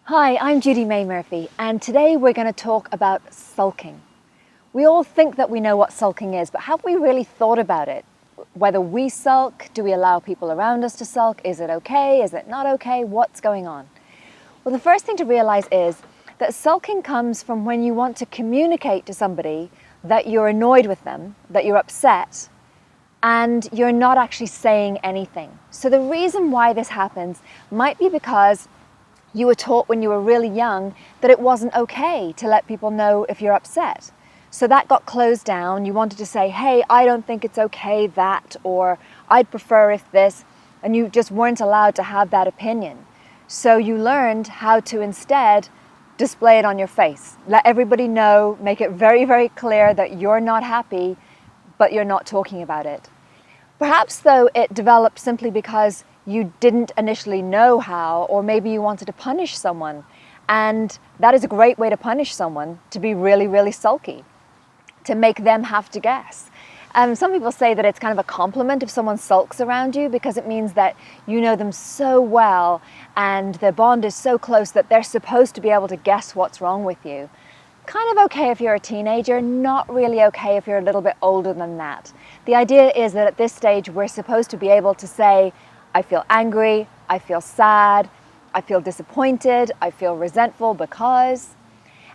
Hi, I'm Judymay Murphy, and today we're going to talk about sulking. We all think that we know what sulking is, but have we really thought about it? Whether we sulk, do we allow people around us to sulk? Is it okay? Is it not okay? What's going on? Well, the first thing to realize is that sulking comes from when you want to communicate to somebody that you're annoyed with them, that you're upset, and you're not actually saying anything. So the reason why this happens might be because you were taught when you were really young that it wasn't okay to let people know if you're upset. So that got closed down. You wanted to say, hey, I don't think it's okay that, or I'd prefer if this, and you just weren't allowed to have that opinion. So you learned how to instead display it on your face. Let everybody know, make it very, very clear that you're not happy, but you're not talking about it. Perhaps though it developed simply because you didn't initially know how, or maybe you wanted to punish someone. And that is a great way to punish someone, to be really, really sulky, to make them have to guess. Some people say that it's kind of a compliment if someone sulks around you, because it means that you know them so well and their bond is so close that they're supposed to be able to guess what's wrong with you. Kind of okay if you're a teenager, not really okay if you're a little bit older than that. The idea is that at this stage we're supposed to be able to say, I feel angry, I feel sad, I feel disappointed, I feel resentful because.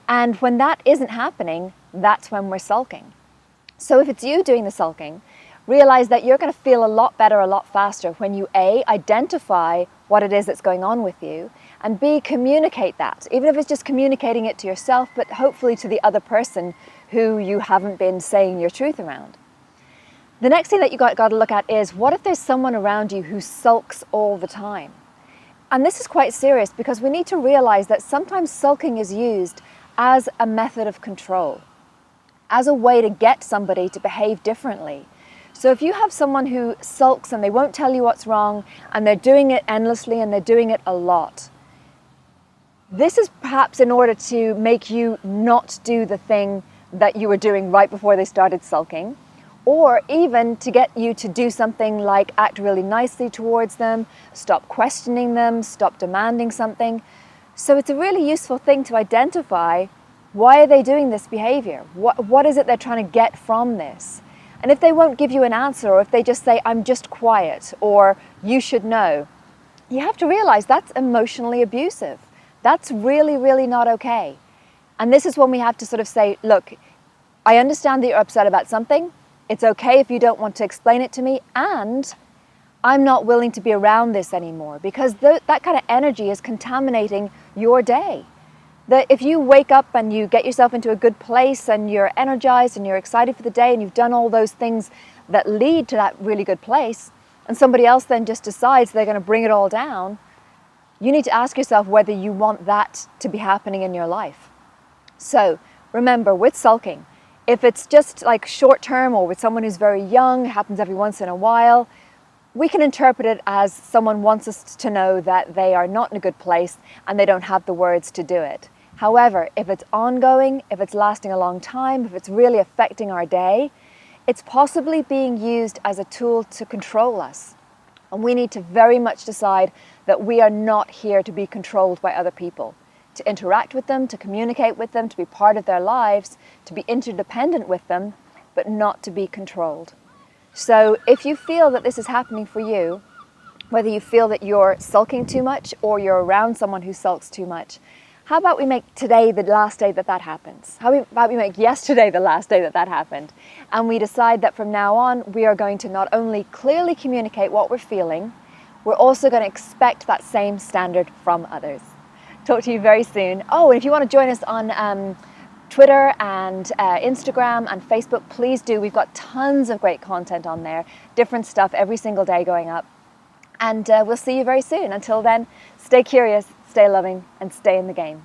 And when that isn't happening, that's when we're sulking. So if it's you doing the sulking, realize that you're going to feel a lot better, a lot faster when you A, identify what it is that's going on with you, and B, communicate that, even if it's just communicating it to yourself, but hopefully to the other person who you haven't been saying your truth around. The next thing that you got to look at is, what if there's someone around you who sulks all the time? And this is quite serious, because we need to realize that sometimes sulking is used as a method of control, as a way to get somebody to behave differently. So if you have someone who sulks and they won't tell you what's wrong, and they're doing it endlessly and they're doing it a lot, this is perhaps in order to make you not do the thing that you were doing right before they started sulking, or even to get you to do something like act really nicely towards them, stop questioning them, stop demanding something. So it's a really useful thing to identify, why are they doing this behavior? What is it they're trying to get from this? And if they won't give you an answer, or if they just say, I'm just quiet, or you should know, you have to realize that's emotionally abusive. That's really, really not okay. And this is when we have to sort of say, look, I understand that you're upset about something. It's okay if you don't want to explain it to me, and I'm not willing to be around this anymore, because that kind of energy is contaminating your day. That if you wake up and you get yourself into a good place and you're energized and you're excited for the day and you've done all those things that lead to that really good place, and somebody else then just decides they're going to bring it all down, you need to ask yourself whether you want that to be happening in your life. So remember, with sulking, if it's just like short term or with someone who's very young, happens every once in a while, we can interpret it as someone wants us to know that they are not in a good place and they don't have the words to do it. However, if it's ongoing, if it's lasting a long time, if it's really affecting our day, it's possibly being used as a tool to control us. And we need to very much decide that we are not here to be controlled by other people. To interact with them, to communicate with them, to be part of their lives, to be interdependent with them, but not to be controlled. So if you feel that this is happening for you, whether you feel that you're sulking too much or you're around someone who sulks too much, how about we make today the last day that happens? How about we make yesterday the last day that happened? And we decide that from now on, we are going to not only clearly communicate what we're feeling, we're also going to expect that same standard from others. Talk to you very soon. Oh, and if you want to join us on Twitter and Instagram and Facebook, please do. We've got tons of great content on there, different stuff every single day going up. And we'll see you very soon. Until then, stay curious, stay loving, and stay in the game.